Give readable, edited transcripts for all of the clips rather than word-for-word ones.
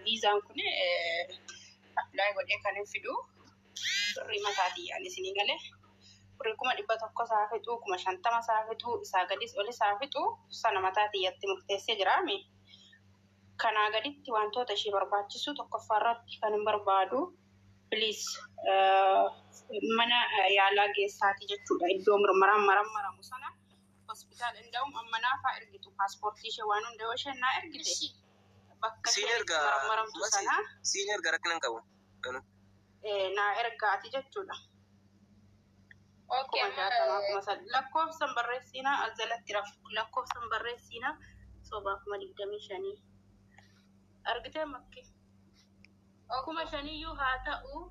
viizaan kun appilaayi godhee kan hin fidu birrii mataatii yaani isinii galee birrii 100 saafixuu 50 saafixuu isaa gadis oli saafixuu sana mataatii yatti murteessee jiraame kanaa gaditti wantoota ishee barbaachisu tokkoffaarratti kan hin barbaadu please mana yaalaa geessaati jechuudha iddoo maramu sana hospitaal inda'um ammanaa faa ergitu paaspoortii ishee waan hunda yoo isheen naa ergite bakka maramu sana senior garaknan qabu naa ergaati jechuudha. Okay, lakkoofsan barreessinaa azalatti lakkoofsan barreessinaa sobaaf maligdamii shanii argitee makki kuma shaniyyuu haa ta'u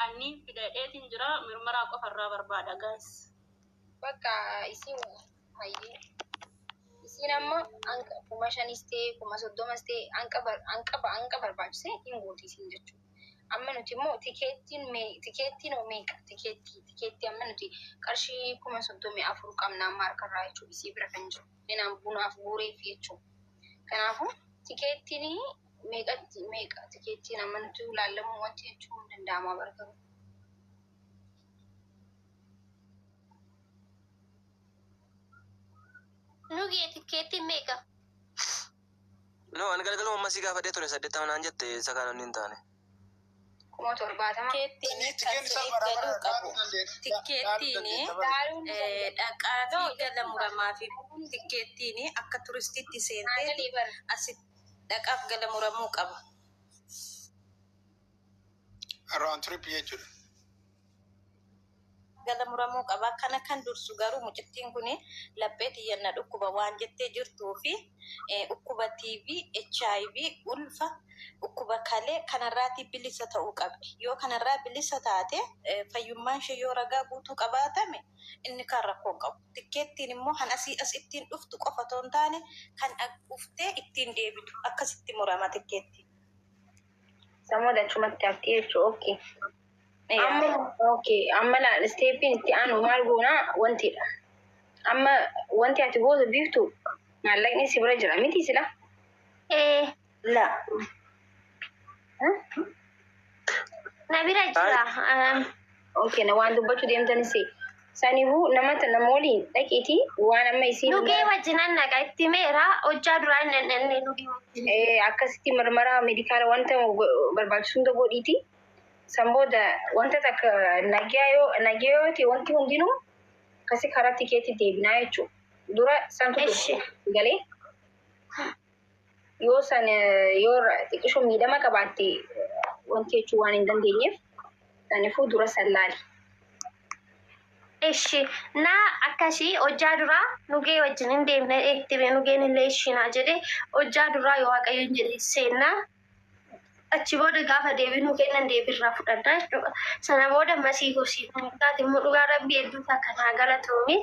anni fidadheetiin jira mirmaraa qofarraa barbaada guys. Bakka isin hayyee isin amma kuma shanistee kuma soddomastee anqa barbaachise hin gootisin jechuudha. Amma nuti immoo tikeettiin meeqa tikeettii amma nuti qarshii 34 qabnaa maarkarraa jechuudha isii bira kan jiru inaan bunaaf guureef jechuudha. Kanaafuu tikeettiin meeqa tikeettiin amma nuti ilaallamu wanti jechuun danda'amaa barbaadu. Nugi tikeettiin meeqa? No, ani galgaluma ammasii gaafadhee ture 80 jette isa kana hin taane. Kuma 70 tikkeettiin dhaqaa fi gala muramaa fi tikkeettiin akka turistiitti seentee asitti dhaqaaf gala muramuu qaba. Around 3 jechuudha. Gala muramuu qaba kana kan dursu garuu mucittiin kun lapheetii yenna dhukkuba waan jettee jirtuu fi dhukkuba TB HIV ulfa dhukkuba kalee kanarraati bilisa ta'uu qabdi. Yoo kanarraa bilisa taate fayyummaan ishee yoo ragaa guutuu qabaatame inni kan rakkoo qabu. Tikkeettiin immoo kan asii as ittiin dhuftu qofa otoo hin taane kan dhuftee ittiin deebitu akkasitti murama tikkeettiin. Samoda chumatti hafti jechuudha. Okay. Amma la stepin itti aanu maal goona wantidha. Amma wanti ati gootu biiftu maallaqni si bira jira miti sila? La. Na bira jira. Okay, na waan dubbachuu deemtanis saniifuu nama waliin dhaqiiti waan amma isiin nugee wajjinan naqa itti meera hojjaa duraan nannee nugee akkasitti marmara medikaala wanta barbaachisu hunda godhiiti. Samboda wanta takka nagyooti wanti hundinuu kasi karaa tikeetti deebinaa jechuudha. Dura santu galee yoo xiqqishoo miidhama qabaatte wanti jechuu waan hin dandeenyeef saniifuu dura sallaali. Eshi na akkasii hojjaa duraa nugee wajjin hin deemne eektibee nugeen illee ishinaa jedhee hojjaa duraa yoo waaqayyoon jedhe seennaa achi booda gaafa deebinu kennan deebirraa fudhadhaa jechuudha. Sana booda masii gosii taate immoo dhugaa rabbii hedduu akkanaa galatoomii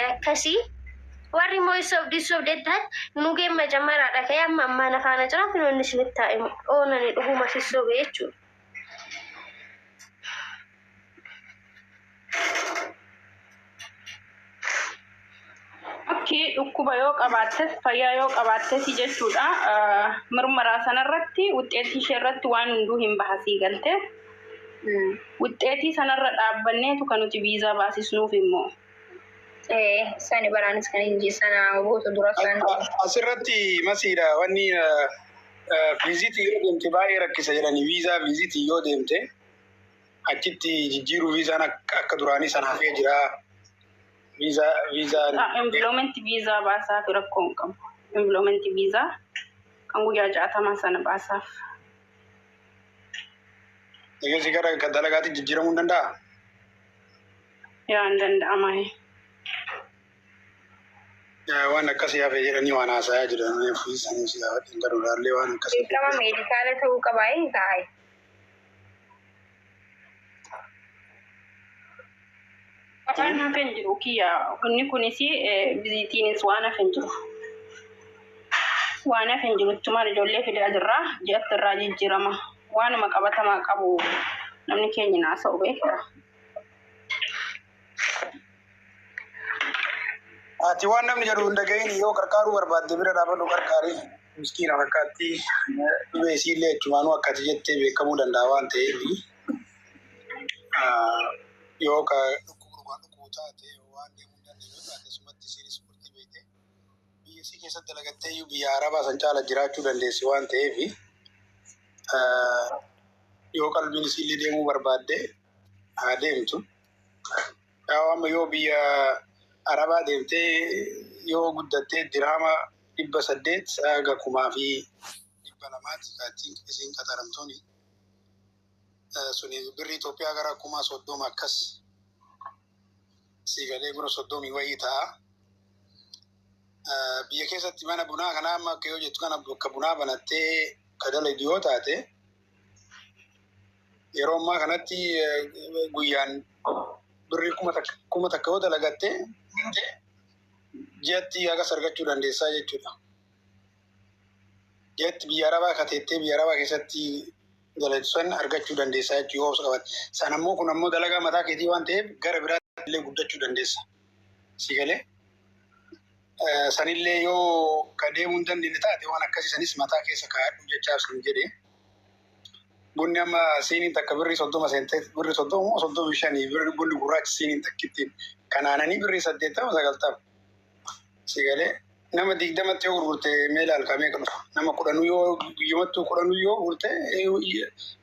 akkasii warri immoo isoof deddaat nugeen majamaraadha ka'ee amma ammaan afaana jira finoonni isinitti taa'e oonani dhuguma sissoobee jechuudha. Dhukkuba yoo qabaattes fayyaa yoo qabaattes jechuudha mirmaraa sanarratti wuxxeetii ishee irratti waan hunduu hin bahasii galte wuxxeetii sanarra dhaabbanneetu kan nuti viizaa baasisnuuf immoo sani baraanis kan hin jeessana goota dura kan asirratti masiidha wanni viizitii yoo deemte baay'ee rakkisa jedhani viizitii yoo deemte achitti jijjiiruu viizaan akka duraanii sana hafee jira. Visa employment visa baasaaf rakkoon qabu. Employment visa kan guyyaa 60 sana baasaaf. Egaa gara dalagaatti jijjiiramuu danda'a? Yaa hin danda'ama. Waan akkasii hafee jedhanii waan haasayaa jiran fiisanii si hawwatiin garuudhaallee waan akkasii. Beekama meedikaala ta'uu qabaa taa'e. Waan hafeen jiru kiyya inni kunis viziitiinis waan hafeen jiru. Waan hafeen jiru ittuma ijoollee fidaa jirraa ji'atti irraa jijjiirama. Waanuma qabatamaa qabu namni keenya naasa'u beekta. Ati waan namni jedhu hin dhaga'iin yoo qarqaaruu barbaadde bira dhaabadhu qarqaarii. miskiina fakkaatti dhibee isiillee jechumaanuu akkati jettee beekamuu danda'a waan ta'eef yoo ka dhukkubuu taate waan deemuu hin dandeenye taate sumatti isiin ispoortii beekte biyya isii keessatti dalagattee iyyuu biyya arabaa san caala jiraachuu dandeessi waan ta'eef yoo qalbiin isiillee deemuu barbaadde haa deemtu. Amma yoo biyya arabaa deemtee yoo guddattee dirhama 800 haga 1,200 kaatiin isiin qaxaramtuuni. Suni birri Itoophiyaa gara 30 akkas siigalee bira 30 wayii ta'a. Biyya keessatti mana bunaa kana amma akka yoo jettu kana bakka bunaa banattee kadalagu yoo taate yeroo ammaa kanatti guyyaan birri 1,000 yoo dalagattee ji'atti hagas argachuu dandeessaa jechuudha. Ji'atti biyya arabaa kateettee biyya arabaa keessatti dalagsan argachuu dandeessaa jechuu yoo qabatte. San ammoo kun ammoo dalagaa mataa keetii waan ta'eef gara biraatti illee guddachuu dandeessa. Si galee sanillee yoo ka deemuu hin dandeenye taate waan akkasii sanis mataa keessa kaa'adhu jechaaf sin jedhee. Bunni amma siiniin takka birri 30 seentee birri 35 bunni gurraachi siiniin takkittiin kanaananii birri 80 90. Si galee nama 20 yoo gurgurte meela alkamee dhufa. Nama 10 yoo guyyamattuu 10 yoo gurgurte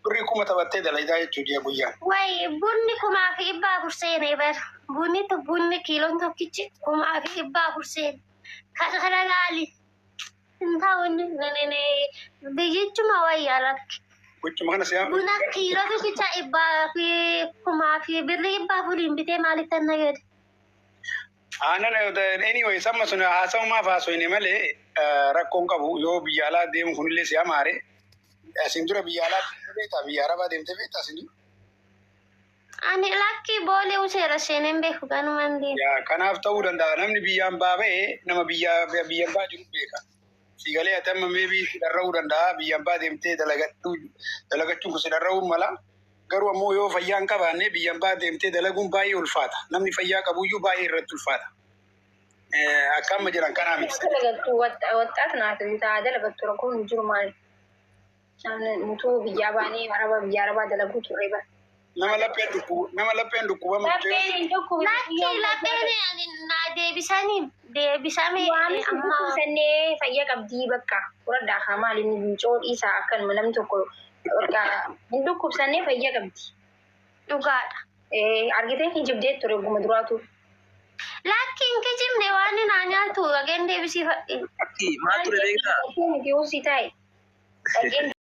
birri 1,000 taphattee dalagaa jechuudha guyyaan. Way bunni 1,400 seenee bara. Bunni kiiloon tokkichi 1,400 seenee. Kana laali. Intaawonni biyyichuma wayyaa rakki. Wajjuma kana siyaa. Buna kiiloo tokkicha 1,000 birri 1,000 bitee maaliif tan nagade? Anyway, sama sun haasa'umaaf haasofne malee rakkoon qabu yoo biyya alaa deemu kunillee si hamaare asin dura biyya alaa beektaa biyya arabaa deemtee beektaa asin dura. Ani lakki boolee useera seeneen beeku ganumaan deema. Kanaaf ta'uu danda'a namni biyyaan baaba'ee nama biyyaan baa jiru beeka. Si galee ati amma meebii si dharra'uu danda'a biyyaan baa deemtee dalagachuun kun si dharra'uu mala. Garuu ammoo yoo fayyaa hin qabaanne biyyaan baa deemtee dalaguun baay'ee ulfaata. Namni fayyaa qabuyyuu baay'ee irratti ulfaata. Akka amma jiran kanaa miti. Dalagattuu waxxaat naatu bitaa dalagattuu rakkoon hin jiru maali? Nutuu biyyaa baanee biyya arabaa dalaguu turre bara. Nama lapheen dhukkuba lapheen naa deebisanii amma sannee fayyaa qabdii bakka fudhadhaa haa maali inni coodhiisaa akkanuma namni tokko hin dhukkubsannee fayyaa qabdi. Dhugaadha. Argitee hin jibdee ture guma duraatu. Lakki hin kijibne waan naa nyaatu dhageen deebisiifadhe. Maal ture beektaa? Dhageen